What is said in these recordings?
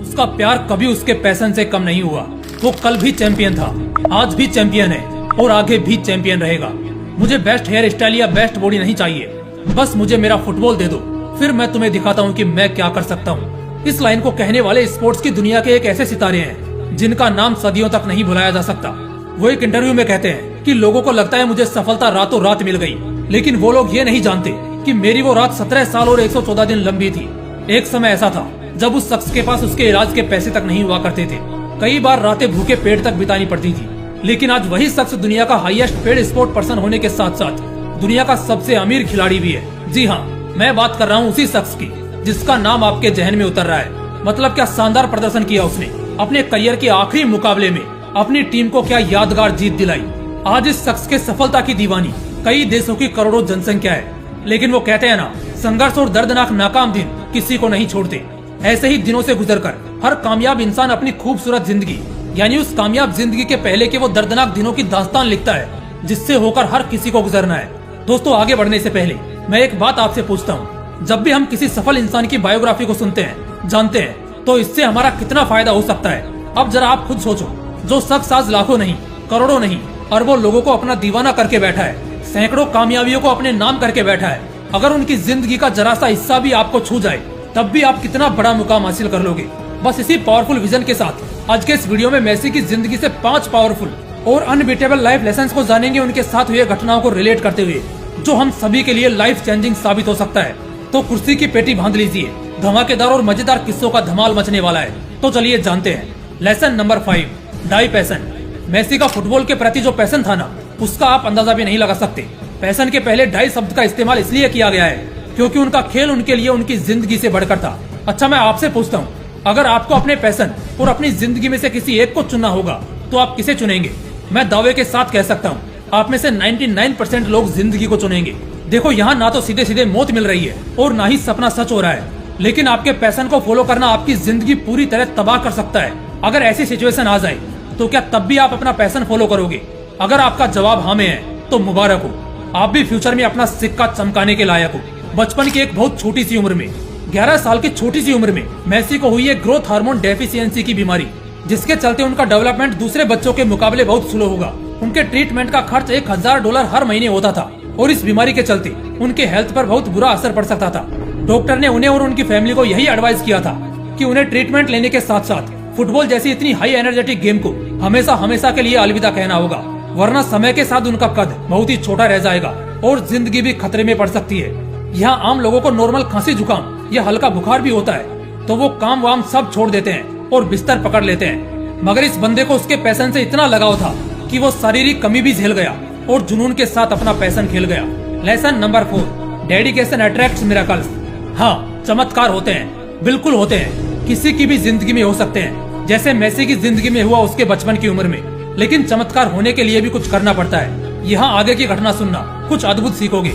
उसका प्यार कभी उसके पैशन से कम नहीं हुआ। वो कल भी चैंपियन था, आज भी चैंपियन है और आगे भी चैंपियन रहेगा। मुझे बेस्ट हेयर स्टाइल या बेस्ट बॉडी नहीं चाहिए, बस मुझे मेरा फुटबॉल दे दो, फिर मैं तुम्हें दिखाता हूँ कि मैं क्या कर सकता हूँ। इस लाइन को कहने वाले स्पोर्ट्स की दुनिया के एक ऐसे सितारे हैं जिनका नाम सदियों तक नहीं भुलाया जा सकता। वो एक इंटरव्यू में कहते हैं कि लोगों को लगता है मुझे सफलता रातों रात मिल गई, लेकिन वो लोग ये नहीं जानते कि मेरी वो रात 17 साल और 114 दिन लंबी थी। एक समय ऐसा था जब उस शख्स के पास उसके इलाज के पैसे तक नहीं हुआ करते थे। कई बार रातें भूखे पेट तक बितानी पड़ती थी, लेकिन आज वही शख्स दुनिया का हाईएस्ट पेड स्पोर्ट पर्सन होने के साथ साथ दुनिया का सबसे अमीर खिलाड़ी भी है। जी हाँ, मैं बात कर रहा हूँ उसी शख्स की जिसका नाम आपके जहन में उतर रहा है। मतलब क्या शानदार प्रदर्शन किया उसने अपने करियर के आखिरी मुकाबले में, अपनी टीम को क्या यादगार जीत दिलाई। आज इस शख्स के सफलता की दीवानी कई देशों की करोड़ों जनसंख्या है, लेकिन वो कहते हैं ना, संघर्ष और दर्दनाक नाकाम दिन किसी को नहीं छोड़ते। ऐसे ही दिनों से गुजरकर हर कामयाब इंसान अपनी खूबसूरत जिंदगी, यानी उस कामयाब जिंदगी के पहले के वो दर्दनाक दिनों की दास्तान लिखता है, जिससे होकर हर किसी को गुजरना है। दोस्तों, आगे बढ़ने से पहले मैं एक बात आपसे पूछता हूँ, जब भी हम किसी सफल इंसान की बायोग्राफी को सुनते हैं, जानते हैं, तो इससे हमारा कितना फायदा हो सकता है। अब जरा आप खुद सोचो, जो शख्स आज लाखों नहीं, करोड़ों नहीं, अरबों लोगों को अपना दीवाना करके बैठा है, सैकड़ों कामयाबियों को अपने नाम करके बैठा है, अगर उनकी जिंदगी का जरा सा हिस्सा भी आपको छू जाए, तब भी आप कितना बड़ा मुकाम हासिल कर लोगे। बस इसी पावरफुल विजन के साथ आज के इस वीडियो में मेसी की जिंदगी से 5 पावरफुल और अनबीटेबल लाइफ लेसन्स को जानेंगे, उनके साथ हुए घटनाओं को रिलेट करते हुए, जो हम सभी के लिए लाइफ चेंजिंग साबित हो सकता है। तो कुर्सी की पेटी बांध लीजिए, धमाकेदार और मजेदार किस्सों का धमाल मचने वाला है। तो चलिए जानते हैं। Lesson number 5, die passion. Messi का फुटबॉल के प्रति जो पैशन था ना, उसका आप अंदाजा भी नहीं लगा सकते। पैशन के पहले डाई शब्द का इस्तेमाल इसलिए किया गया है क्योंकि उनका खेल उनके लिए उनकी जिंदगी से बढ़कर था। अच्छा, मैं आपसे पूछता हूँ, अगर आपको अपने पैशन और अपनी जिंदगी में से किसी एक को चुनना होगा तो आप किसे चुनेंगे? मैं दावे के साथ कह सकता हूँ, आप में से 99% लोग जिंदगी को चुनेंगे। देखो, यहाँ ना तो सीधे सीधे मौत मिल रही है और ना ही सपना सच हो रहा है, लेकिन आपके पैशन को फॉलो करना आपकी जिंदगी पूरी तरह तबाह कर सकता है। अगर ऐसी सिचुएशन आ जाए तो क्या तब भी आप अपना पैशन फॉलो करोगे? अगर आपका जवाब हाँ में है तो मुबारक हो, आप भी फ्यूचर में अपना सिक्का चमकाने के लायक हो। बचपन की एक बहुत छोटी सी उम्र में, 11 साल की छोटी सी उम्र में मेसी को हुई एक ग्रोथ हार्मोन डेफिशिएंसी की बीमारी, जिसके चलते उनका डेवलपमेंट दूसरे बच्चों के मुकाबले बहुत स्लो होगा। उनके ट्रीटमेंट का खर्च $1000 हर महीने होता था और इस बीमारी के चलते उनके हेल्थ पर बहुत बुरा असर पड़ सकता था। डॉक्टर ने उन्हें और उनकी फैमिली को यही एडवाइस किया था कि उन्हें ट्रीटमेंट लेने के साथ साथ फुटबॉल जैसी इतनी हाई एनर्जेटिक गेम को हमेशा हमेशा के लिए अलविदा कहना होगा, वरना समय के साथ उनका कद बहुत ही छोटा रह जाएगा और जिंदगी भी खतरे में पड़ सकती है। यहाँ आम लोगों को नॉर्मल खांसी जुकाम या हल्का बुखार भी होता है तो वो काम वाम सब छोड़ देते हैं और बिस्तर पकड़ लेते हैं, मगर इस बंदे को उसके पैशन से इतना लगाव था कि वो शारीरिक कमी भी झेल गया और जुनून के साथ अपना पैशन खेल गया। Lesson number 4, dedication attracts miracles. हाँ, चमत्कार होते हैं, बिल्कुल होते हैं, किसी की भी जिंदगी में हो सकते हैं, जैसे मेसी की जिंदगी में हुआ उसके बचपन की उम्र में। लेकिन चमत्कार होने के लिए भी कुछ करना पड़ता है। यहाँ आगे की घटना सुनना, कुछ अद्भुत सीखोगे।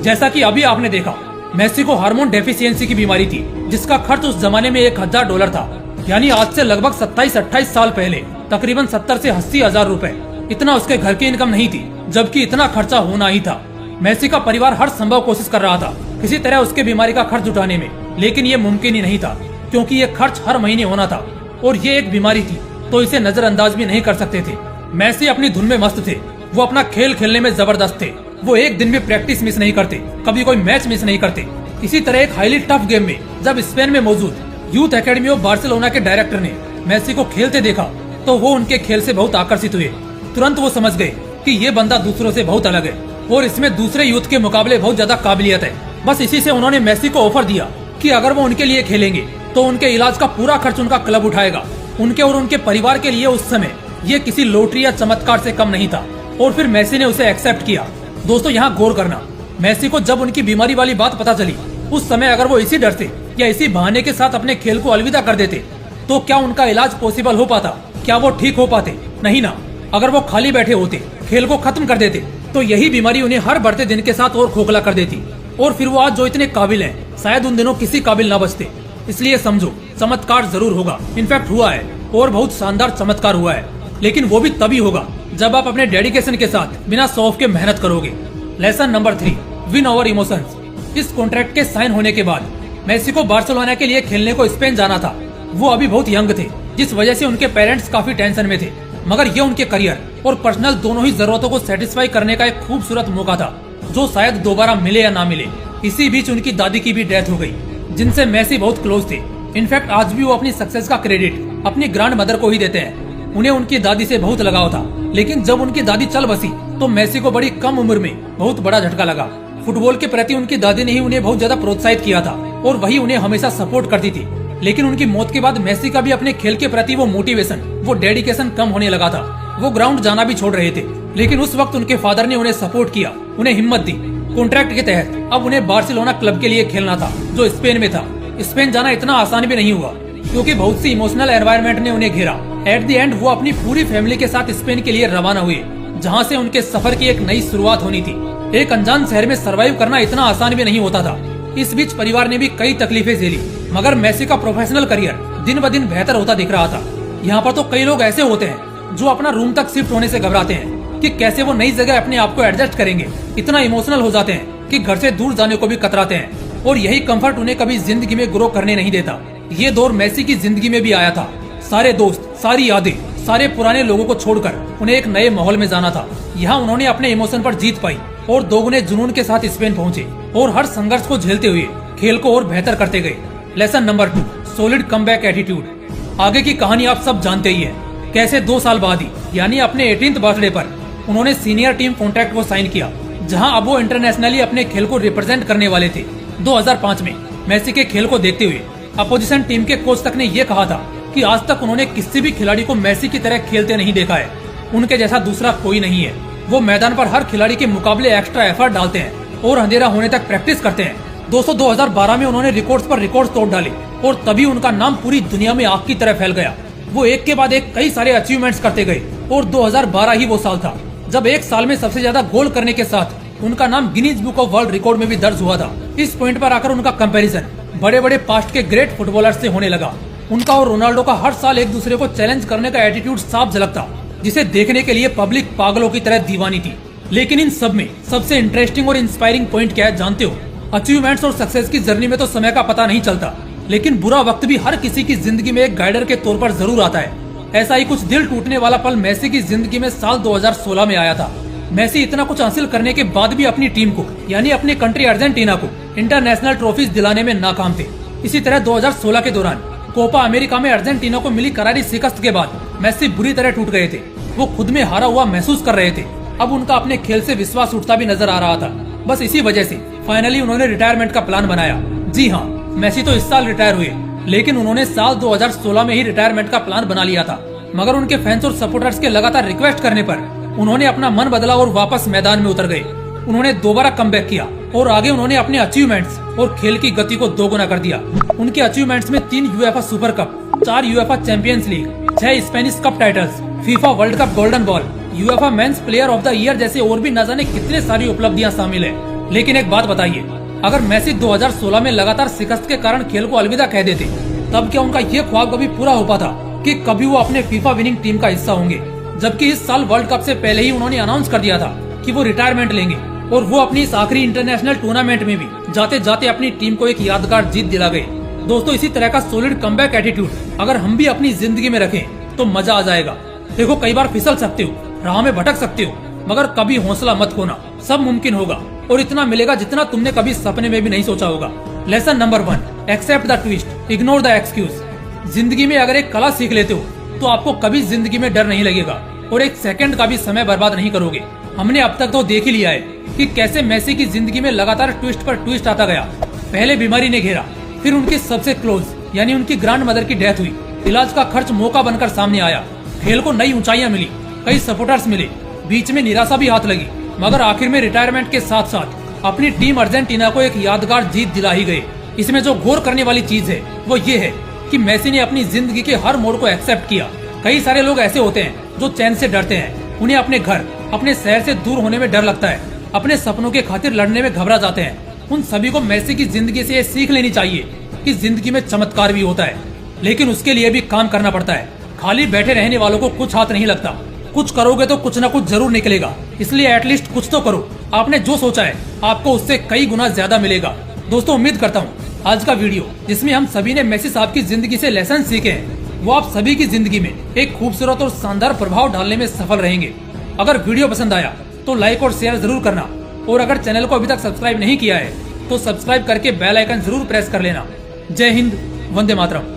जैसा कि अभी आपने देखा, मेसी को हार्मोन डेफिशिएंसी की बीमारी थी, जिसका खर्च उस जमाने में $1000 था, यानी आज से लगभग 27-28 साल पहले तकरीबन 70 से 80 हजार रुपए। इतना उसके घर की इनकम नहीं थी, जबकि इतना खर्चा होना ही था। मेसी का परिवार हर संभव कोशिश कर रहा था किसी तरह उसके बीमारी का खर्च जुटाने में, लेकिन ये मुमकिन ही नहीं था क्योंकि ये खर्च हर महीने होना था और ये एक बीमारी थी तो इसे नजरअंदाज भी नहीं कर सकते थे। मेसी अपनी धुन में मस्त थे, वो अपना खेल खेलने में जबरदस्त थे। वो एक दिन भी प्रैक्टिस मिस नहीं करते, कभी कोई मैच मिस नहीं करते। इसी तरह एक हाईली टफ गेम में जब स्पेन में मौजूद यूथ एकेडमी ऑफ बार्सिलोना के डायरेक्टर ने मेसी को खेलते देखा तो वो उनके खेल से बहुत आकर्षित हुए। तुरंत वो समझ गए कि ये बंदा दूसरों से बहुत अलग है और इसमें दूसरे यूथ के मुकाबले बहुत ज्यादा काबिलियत है। बस इसी से उन्होंने मेसी को ऑफर दिया कि अगर वो उनके लिए खेलेंगे तो उनके इलाज का पूरा खर्च उनका क्लब उठाएगा। उनके और उनके परिवार के लिए उस समय ये किसी लॉटरी या चमत्कार से कम नहीं था और फिर मेसी ने उसे एक्सेप्ट किया। दोस्तों, यहाँ गौर करना, मेसी को जब उनकी बीमारी वाली बात पता चली, उस समय अगर वो इसी डर से या इसी बहाने के साथ अपने खेल को अलविदा कर देते तो क्या उनका इलाज पॉसिबल हो पाता? क्या वो ठीक हो पाते? नहीं ना। अगर वो खाली बैठे होते, खेल को खत्म कर देते, तो यही बीमारी उन्हें हर बढ़ते दिन के साथ और खोखला कर देती और फिर वो आज जो इतने काबिल हैं, शायद उन दिनों किसी काबिल ना बचते। इसलिए समझो, चमत्कार जरूर होगा, इनफैक्ट हुआ है और बहुत शानदार चमत्कार हुआ है, लेकिन वो भी तभी होगा जब आप अपने डेडिकेशन के साथ बिना सौफ के मेहनत करोगे। Lesson number 3, win over emotions. इस कॉन्ट्रैक्ट के साइन होने के बाद मेसी को बार्सिलोना के लिए खेलने को स्पेन जाना था, वो अभी बहुत यंग थे, जिस वजह से उनके पेरेंट्स काफी टेंशन में थे। मगर ये उनके करियर और पर्सनल दोनों ही जरूरतों को सेटिस्फाई करने का एक खूबसूरत मौका था, जो शायद दोबारा मिले या ना मिले। इसी बीच उनकी दादी की भी डेथ हो गई, जिनसे मेसी बहुत क्लोज थे। इनफैक्ट आज भी वो अपनी सक्सेस का क्रेडिट अपनी ग्रैंड मदर को ही देते हैं। उन्हें उनकी दादी से बहुत लगाव था, लेकिन जब उनकी दादी चल बसी तो मेसी को बड़ी कम उम्र में बहुत बड़ा झटका लगा। फुटबॉल के प्रति उनकी दादी ने ही उन्हें बहुत ज्यादा प्रोत्साहित किया था और वही उन्हें हमेशा सपोर्ट करती थी। लेकिन उनकी मौत के बाद मेसी का भी अपने खेल के प्रति वो मोटिवेशन, वो डेडिकेशन कम होने लगा था। वो ग्राउंड जाना भी छोड़ रहे थे, लेकिन उस वक्त उनके फादर ने उन्हें सपोर्ट किया, उन्हें हिम्मत दी। कॉन्ट्रैक्ट के तहत अब उन्हें बार्सिलोना क्लब के लिए खेलना था, जो स्पेन में था। स्पेन जाना इतना आसान भी नहीं हुआ, क्योंकि बहुत सी इमोशनल एनवायरनमेंट ने उन्हें घेरा। एट द एंड वो अपनी पूरी फैमिली के साथ स्पेन के लिए रवाना हुए, जहाँ से उनके सफर की एक नई शुरुआत होनी थी। एक अनजान शहर में सरवाइव करना इतना आसान भी नहीं होता था। इस बीच परिवार ने भी कई तकलीफें झेली, मगर मेसी का प्रोफेशनल करियर दिन ब दिन बेहतर होता दिख रहा था। यहाँ पर तो कई लोग ऐसे होते हैं जो अपना रूम तक शिफ्ट होने से घबराते हैं कि कैसे वो नई जगह अपने आप को एडजस्ट करेंगे। इतना इमोशनल हो जाते हैं कि घर से दूर जाने को भी कतराते हैं, और यही कंफर्ट उन्हें कभी जिंदगी में ग्रो करने नहीं देता। ये दौर मेसी की जिंदगी में भी आया था। सारे दोस्त, सारी यादें, सारे पुराने लोगों को छोड़कर उन्हें एक नए माहौल में जाना था। यहाँ उन्होंने अपने इमोशन पर जीत पाई और दोगुने जुनून के साथ स्पेन पहुंचे, और हर संघर्ष को झेलते हुए खेल को और बेहतर करते गए। Lesson number 2, solid comeback attitude. आगे की कहानी आप सब जानते ही है। कैसे 2 साल बाद ही, यानी अपने 18th बर्थडे पर उन्होंने सीनियर टीम कॉन्ट्रैक्ट को साइन किया, जहां अब वो इंटरनेशनली अपने खेल को रिप्रेजेंट करने वाले थे। 2005 में मेसी के खेल को देखते हुए अपोजिशन टीम के कोच तक ने ये कहा था कि आज तक उन्होंने किसी भी खिलाड़ी को मेसी की तरह खेलते नहीं देखा है। उनके जैसा दूसरा कोई नहीं है। वो मैदान पर हर खिलाड़ी के मुकाबले एक्स्ट्रा एफर्ट डालते हैं और अंधेरा होने तक प्रैक्टिस करते हैं। दोस्तों 2012 में उन्होंने रिकॉर्ड्स पर रिकॉर्ड्स तोड़ डाले, और तभी उनका नाम पूरी दुनिया में आग की तरह फैल गया। वो एक के बाद एक कई सारे अचीवमेंट्स करते गए, और 2012 ही वो साल था जब एक साल में सबसे ज्यादा गोल करने के साथ उनका नाम Guinness book of world record में भी दर्ज हुआ था। इस पॉइंट पर आकर उनका कंपैरिजन बड़े बड़े पास्ट के ग्रेट फुटबॉलर्स से होने लगा। उनका और रोनाल्डो का हर साल एक दूसरे को चैलेंज करने का एटीट्यूड साफ झलकता, जिसे देखने के लिए पब्लिक पागलों की तरह दीवानी थी। लेकिन इन सब में सबसे इंटरेस्टिंग और इंस्पायरिंग पॉइंट क्या है जानते हो? अचीवमेंट्स और सक्सेस की जर्नी में तो समय का पता नहीं चलता, लेकिन बुरा वक्त भी हर किसी की जिंदगी में एक गाइडर के तौर पर जरूर आता है। ऐसा ही कुछ दिल टूटने वाला पल मेसी की जिंदगी में साल 2016 में आया था। मेसी इतना कुछ हासिल करने के बाद भी अपनी टीम को, यानी अपनी कंट्री अर्जेंटीना को इंटरनेशनल ट्रॉफीज दिलाने में नाकाम थे। इसी तरह 2016 के दौरान कोपा अमेरिका में अर्जेंटीना को मिली करारी शिकस्त के बाद मेसी बुरी तरह टूट गए थे। वो खुद में हारा हुआ महसूस कर रहे थे। अब उनका अपने खेल से विश्वास उठता भी नजर आ रहा था। बस इसी वजह से फाइनली उन्होंने रिटायरमेंट का प्लान बनाया। जी हाँ, मेसी तो इस साल रिटायर हुए, लेकिन उन्होंने साल 2016 में ही रिटायरमेंट का प्लान बना लिया था। मगर उनके फैंस और सपोर्टर्स के लगातार रिक्वेस्ट करने पर उन्होंने अपना मन बदला और वापस मैदान में उतर गए। उन्होंने दोबारा कमबैक किया और आगे उन्होंने अपने अचीवमेंट्स और खेल की गति को दोगुना कर दिया। उनके अचीवमेंट्स में 3 UEFA super cup, 4 UEFA champions league, 6 Spanish cup titles, FIFA world cup golden ball, UEFA men's player of the year जैसे और भी न जाने कितने सारी उपलब्धियां शामिल है। लेकिन एक बात बताइए, अगर मेसी 2016 में लगातार शिकस्त के कारण खेल को अलविदा कह देते, तब क्या उनका ये ख्वाब कभी पूरा हो पाता कि कभी वो अपने फीफा विनिंग टीम का हिस्सा होंगे? जबकि इस साल वर्ल्ड कप से पहले ही उन्होंने अनाउंस कर दिया था कि वो रिटायरमेंट लेंगे, और वो अपनी इस आखिरी इंटरनेशनल टूर्नामेंट में भी जाते जाते अपनी टीम को एक यादगार जीत दिला गए। दोस्तों इसी तरह का सॉलिड कमबैक एटीट्यूड अगर हम भी अपनी जिंदगी में रखें तो मजा आ जाएगा। देखो कई बार फिसल सकते हो, राह में भटक सकते हो, मगर कभी हौसला मत खोना। सब मुमकिन होगा और इतना मिलेगा जितना तुमने कभी सपने में भी नहीं सोचा होगा। Lesson number 1, accept the twist, ignore the excuse. जिंदगी में अगर एक कला सीख लेते हो तो आपको कभी जिंदगी में डर नहीं लगेगा और एक सेकंड का भी समय बर्बाद नहीं करोगे। हमने अब तक तो देख ही लिया है कि कैसे मेसी की जिंदगी में लगातार ट्विस्ट पर ट्विस्ट आता गया। पहले बीमारी ने घेरा, फिर उनकी सबसे क्लोज यानी उनकी ग्रैंड मदर की डेथ हुई। इलाज का खर्च मौका बनकर सामने आया। खेल को नई ऊंचाइयां मिली, कई सपोर्टर्स मिले, बीच में निराशा भी हाथ लगी, मगर आखिर में रिटायरमेंट के साथ साथ अपनी टीम अर्जेंटीना को एक यादगार जीत दिला ही गए। इसमें जो गौर करने वाली चीज है वो ये है कि मेसी ने अपनी जिंदगी के हर मोड़ को एक्सेप्ट किया। कई सारे लोग ऐसे होते हैं जो चैन से डरते हैं, उन्हें अपने घर, अपने शहर से दूर होने में डर लगता है, अपने सपनों के खातिर लड़ने में घबरा जाते हैं। उन सभी को मेसी की जिंदगी से ये सीख लेनी चाहिए कि जिंदगी में चमत्कार भी होता है, लेकिन उसके लिए भी काम करना पड़ता है। खाली बैठे रहने वालों को कुछ हाथ नहीं लगता। कुछ करोगे तो कुछ ना कुछ जरूर निकलेगा, इसलिए एटलीस्ट कुछ तो करो। आपने जो सोचा है आपको उससे कई गुना ज्यादा मिलेगा। दोस्तों उम्मीद करता हूँ आज का वीडियो जिसमें हम सभी ने मेसी साहब की जिंदगी से लेसन सीखे हैं, वो आप सभी की जिंदगी में एक खूबसूरत और शानदार प्रभाव डालने में सफल रहेंगे। अगर वीडियो पसंद आया तो लाइक और शेयर जरूर करना, और अगर चैनल को अभी तक सब्सक्राइब नहीं किया है तो सब्सक्राइब करके बेल आइकन जरूर प्रेस कर लेना। जय हिंद, वंदे मातरम।